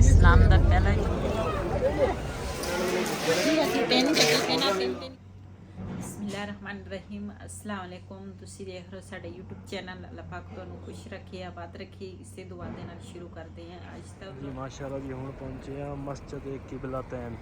इस्लाम दा पहला बिस्मिल्लाहिर्रहमानिर्रहीम अस्सलाम वालेकुम। तुसी देख रहे हो साडे यूट्यूब चैनल। अल्लाह पाक तुहानू खुश रखे, आबाद रखे। इसे दुआ दे नाल शुरू करते हैं आज तक जी माशाल्लाह जी हुण पहुंचे हैं मस्जिद किबलतैन।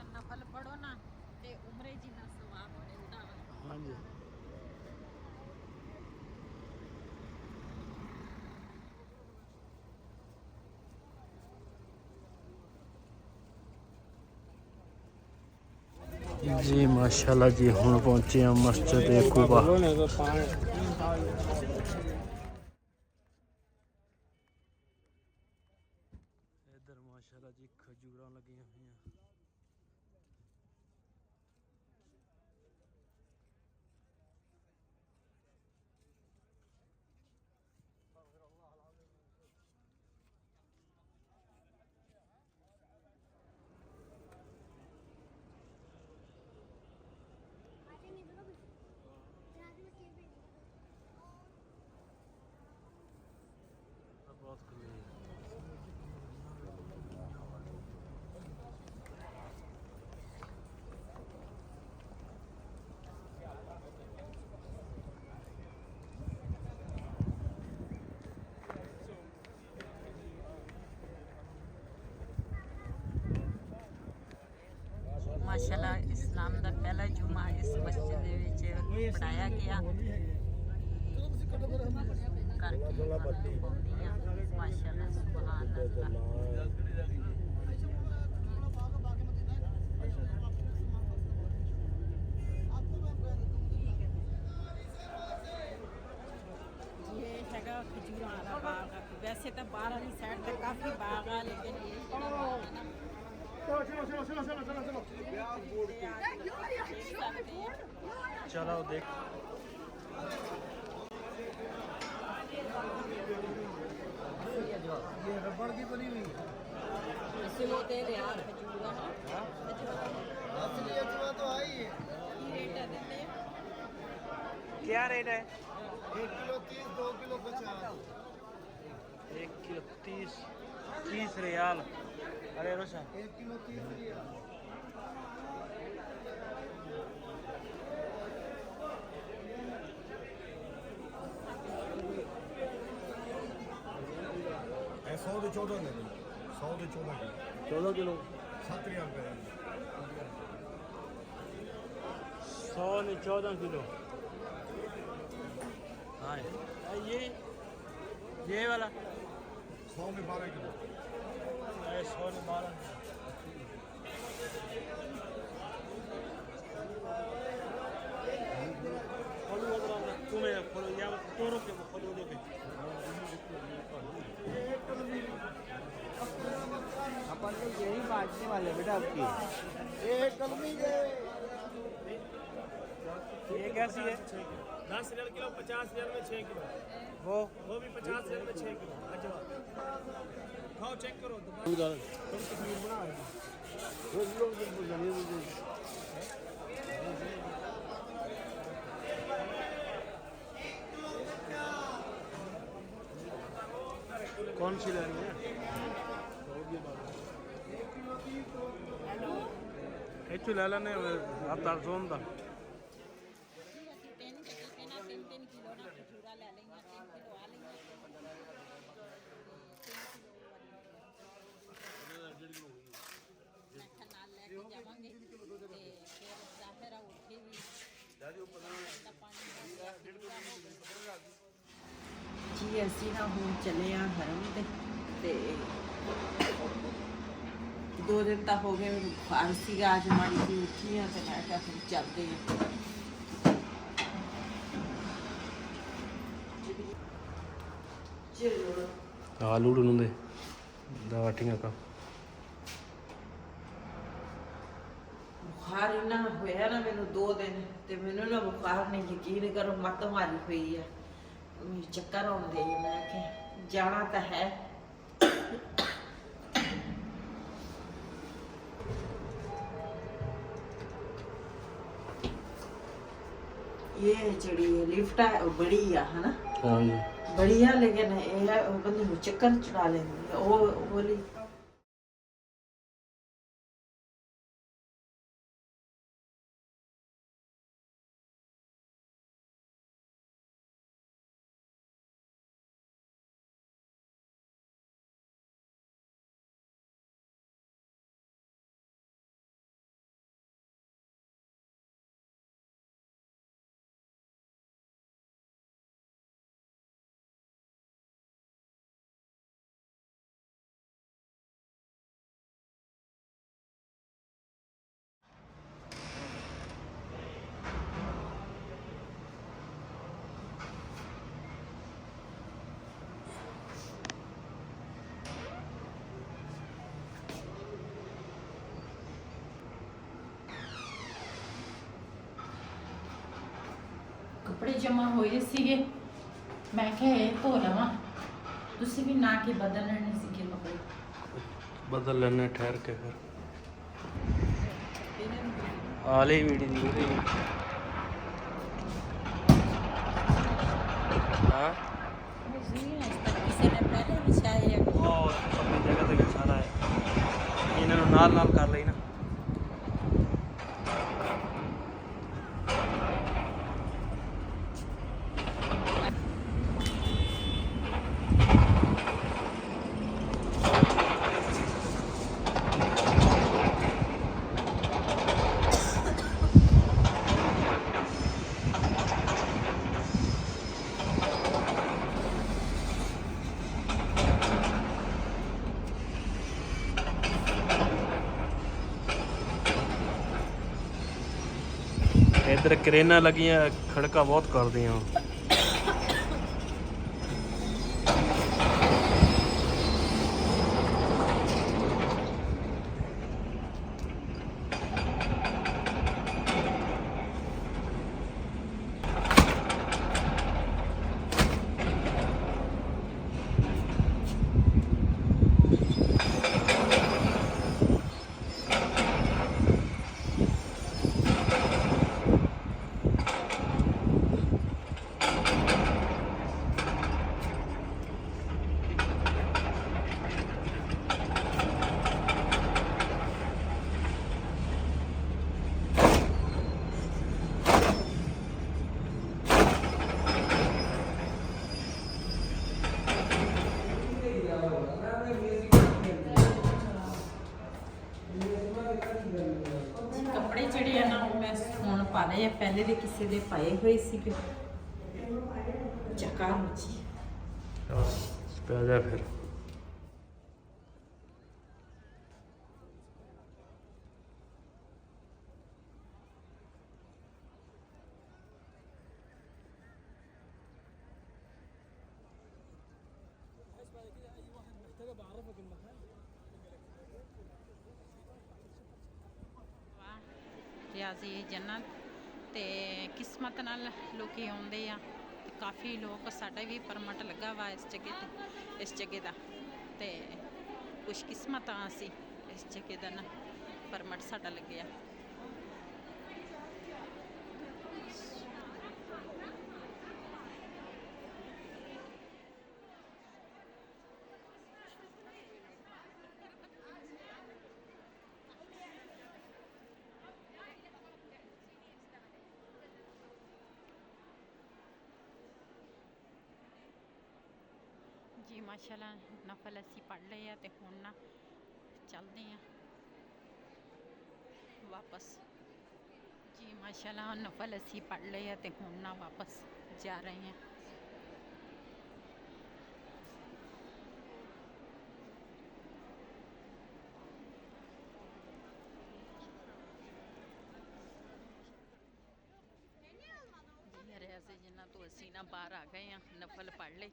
नफल पढ़ो ना ते उम्रे जिन्ना सवाब मिलदा वा। हाँ जी जी माशाल्लाह जी हुण पहुंचे हैं मस्जिद कुबा। इधर माशाल्लाह जी खजूर लगी हुई हैं। बहुत खुली है। ਮਾਸ਼ਾਅੱਲਾ ਇਸਲਾਮ ਦਾ ਪਹਿਲਾ ਜੁਮਾ ਇਸ ਮਸਜਿਦ ਦੇ ਵਿੱਚ ਪੜਾਇਆ ਗਿਆ ਕਰਕੇ ਪਾਉਂਦੀ ਆ ਮਾਸ਼ਾਅੱਲਾ ਸੁਭਾਨ ਅੱਲਾਹ। ਹੈਗਾ ਖਜੂਰਾਂ ਵਾਲਾ ਬਾਗ। ਵੈਸੇ ਤਾਂ ਬਾਹਰ ਵਾਲੀ ਸਾਈਡ ਤੇ ਕਾਫੀ ਬਾਗ ਆ ਲੇਕਿਨ ਇਹ ਜਿਹੜਾ ਬਾਗ ਹੈ ਨਾ चलो देख ये रबड़ की बनी हुई असली तेल यार खजूरा असली अजवा तो आई है। रेट है देते क्या रेट है? 1 किलो 30, 2 किलो 50। 1 किलो 30 रियाल। अरे रोशा 1 किलो 30 रियाल। ਇਹ 100 ਦੇ 14 ਦੇ 100 ਦੇ 14 ਦੇ 14 किलो 7 रियाल पे 100 ने 14 किलो। हाँ ये वाला 100 में 12 किलो। 100 ने 12। तुम्हें खोलो या तोड़ो के खोलो दो के अपन तो यही बांटने वाले बेटा आपकी। एक कलमी के ये कैसी है? 10 रियल किलो, 50 रियल में 6 किलो। वो भी 50 रियल में 6 किलो अजवा। खाओ चेक करो दोबारा। तुम तस्वीर बना रहे हो। कौन सी लेनी है? ਇੱਥੋਂ ਲੈ ਲੈਣੇ ਆ ਤਾਂ ਜ਼ੋਨ ਦਾ। ਅਸੀਂ 3 ਕਿਲੋ ਨਾ ਖਜੂਰਾ ਲੈ ਲਈਆਂ 3 ਕਿਲੋ ਆ ਲਈਆਂ 3 ਕਿਲੋ ਮੈਂ ਕਿਹਾ ਨਾਲ ਲੈ ਕੇ ਜਾਵਾਂਗੇ ਤੇ ਫਿਰ ਜ਼ਾਹਿਰ ਆ ਉੱਥੇ ਵੀ ਦਾ ਪਾਣੀ ਜੀ ਅਸੀਂ ਨਾ ਹੁਣ ਚੱਲੇ ਆ ਹਰਮ ਤੇ 2 ਦਿਨ ਤਾਂ ਹੋ ਗਏ ਮੈਨੂੰ ਬੁਖਾਰ ਸੀਗਾ। ਅੱਜ ਮਾੜੀ ਜਿਹੀ ਉੱਠੀ ਆ ਤੇ ਮੈਂ ਕਿਹਾ ਫਿਰ ਚੱਲਦੇ ਆ। ਚਲੋ ਆਲੂ ਨੂੰ ਦੇ ਦਾਟੀਆਂ ਕਾ ਬੁਖਾਰ ਇੰਨਾ ਹੋਇਆ ਨਾ ਮੈਨੂੰ 2 ਦਿਨ ਤੇ ਮੈਨੂੰ ਨਾ ਬੁਖਾਰ ਨੇ ਯਕੀਨ ਕਰੋ ਮੱਤ ਮਾਰੀ ਹੋਈ ਆ। ਮੈਨੂੰ ਚੱਕਰ ਆਉਂਦੇ ਆ। ਮੈਂ ਕਿ ਜਾਣਾ ਤਾਂ ਹੈ ये जड़ी लिफ्ट है वो बड़ी है ना हाँ जी बड़ी है लेकिन ये बंदे को चक्कर चढ़ा लेंदी है वो वाली ਕੱਪੜੇ ਜਮਾ ਹੋਏ ਸੀਗੇ ਮੈਂ ਕਿਹਾ ਇਹ ਧੋ ਲਵਾਂ ਤੁਸੀਂ ਵੀ ਨਾ ਕੇ ਬਦਲ ਲੈਣੇ ਸੀਗੇ ਕੱਪੜੇ बदल लेने ठहर के फिर आले ही वीडियो दिख रही है। हाँ ਕਿਸੇ ਨੇ ਪਹਿਲੇ ਵਿਛਾਏ ਆ और अपनी जगह तक सारा है इन्होंने नाल नाल कर ली ना। ਇੱਧਰ ਕਰੇਨਾਂ ਲੱਗੀਆਂ ਖੜਕਾ ਬਹੁਤ ਕਰਦੀਆਂ। ਕੱਪੜੇ ਜਿਹੜੇ ਆ ਨਾ ਉਹ ਮੈਂ ਹੁਣ ਪਾ ਲਏ ਆ, ਪਹਿਲੇ ਦੇ ਕਿਸੇ ਦੇ ਪਾਏ ਹੋਏ ਸੀਗੇ। ਚੱਕਾ ਮੁੱਚੀ ਪੈ ਜਾ ਫਿਰ। ਰਿਆਜ਼ੀ ਜੰਨਤ ਤੇ ਕਿਸਮਤ ਨਾਲ ਲੋਕੀ ਆਉਂਦੇ ਆ। ਕਾਫੀ ਲੋਕ, ਸਾਡਾ ਵੀ ਪਰਮਿਟ ਲੱਗਾ ਵਾ ਇਸ ਜਗ੍ਹਾ ਦਾ ਤੇ ਖੁਸ਼ਕਿਸਮਤ ਆ ਅਸੀਂ ਇਸ ਜਗ੍ਹਾ ਦਾ ਨਾ ਪਰਮਿਟ ਸਾਡਾ ਲੱਗਿਆ। ਜੀ ਮਾਸ਼ਾਅੱਲਾ ਨਫਲ ਅਸੀਂ ਪੜ੍ਹ ਲਏ ਆ ਤੇ ਹੁਣ ਨਾ ਚੱਲਦੇ ਆ ਵਾਪਸ। ਜੀ ਮਾਸ਼ਾਅੱਲਾ ਨਫਲ ਅਸੀਂ ਪੜ੍ਹ ਲਏ ਆ ਤੇ ਹੁਣ ਨਾ ਵਾਪਸ ਜਾ ਰਹੇ ਆ। ਰਿਆਜ਼ੀ ਜਿੰਨਾ ਤੋਂ ਅਸੀਂ ਨਾ ਬਾਹਰ ਆ ਗਏ ਆ, ਨਫਲ ਪੜ੍ਹ ਲਏ